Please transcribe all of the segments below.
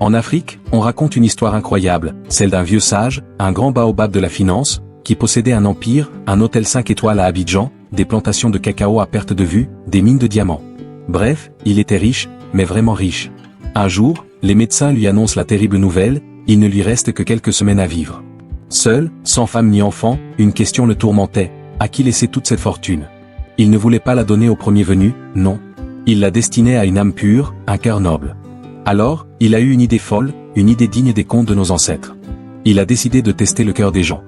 En Afrique, on raconte une histoire incroyable, celle d'un vieux sage, un grand baobab de la finance, qui possédait un empire, un hôtel 5 étoiles à Abidjan, des plantations de cacao à perte de vue, des mines de diamants. Bref, il était riche, mais vraiment riche. Un jour, les médecins lui annoncent la terrible nouvelle, il ne lui reste que quelques semaines à vivre. Seul, sans femme ni enfant, une question le tourmentait, à qui laisser toute cette fortune? Il ne voulait pas la donner au premier venu, non. Il la destinait à une âme pure, un cœur noble. Alors, il a eu une idée folle, une idée digne des contes de nos ancêtres. Il a décidé de tester le cœur des gens.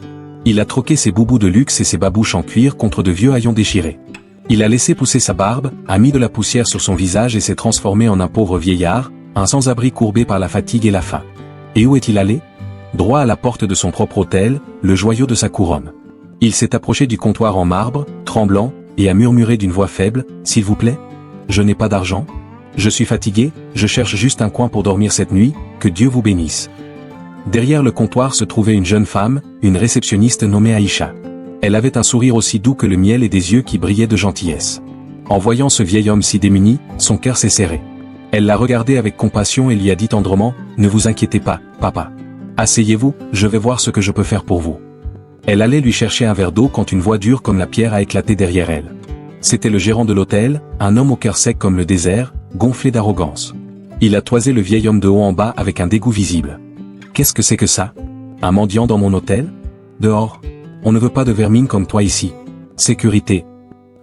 Il a troqué ses boubous de luxe et ses babouches en cuir contre de vieux haillons déchirés. Il a laissé pousser sa barbe, a mis de la poussière sur son visage et s'est transformé en un pauvre vieillard, un sans-abri courbé par la fatigue et la faim. Et où est-il allé? Droit à la porte de son propre hôtel, le joyau de sa couronne. Il s'est approché du comptoir en marbre, tremblant, et a murmuré d'une voix faible, « S'il vous plaît? Je n'ai pas d'argent. Je suis fatigué, je cherche juste un coin pour dormir cette nuit, que Dieu vous bénisse. » Derrière le comptoir se trouvait une jeune femme, une réceptionniste nommée Aïcha. Elle avait un sourire aussi doux que le miel et des yeux qui brillaient de gentillesse. En voyant ce vieil homme si démuni, son cœur s'est serré. Elle l'a regardé avec compassion et lui a dit tendrement, « Ne vous inquiétez pas, papa. Asseyez-vous, je vais voir ce que je peux faire pour vous. » Elle allait lui chercher un verre d'eau quand une voix dure comme la pierre a éclaté derrière elle. C'était le gérant de l'hôtel, un homme au cœur sec comme le désert, gonflé d'arrogance. Il a toisé le vieil homme de haut en bas avec un dégoût visible. « Qu'est-ce que c'est que ça? Un mendiant dans mon hôtel? Dehors. On ne veut pas de vermine comme toi ici. Sécurité. »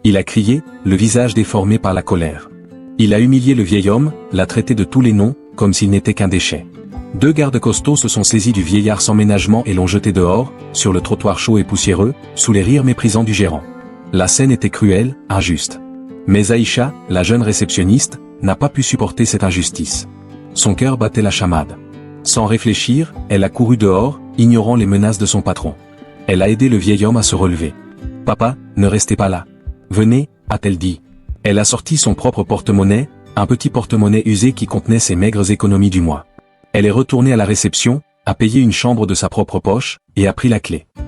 Il a crié, le visage déformé par la colère. Il a humilié le vieil homme, l'a traité de tous les noms, comme s'il n'était qu'un déchet. Deux gardes costauds se sont saisis du vieillard sans ménagement et l'ont jeté dehors, sur le trottoir chaud et poussiéreux, sous les rires méprisants du gérant. La scène était cruelle, injuste. Mais Aïcha, la jeune réceptionniste, n'a pas pu supporter cette injustice. Son cœur battait la chamade. Sans réfléchir, elle a couru dehors, ignorant les menaces de son patron. Elle a aidé le vieil homme à se relever. « Papa, ne restez pas là. Venez, » a-t-elle dit. Elle a sorti son propre porte-monnaie, un petit porte-monnaie usé qui contenait ses maigres économies du mois. Elle est retournée à la réception, a payé une chambre de sa propre poche, et a pris la clé.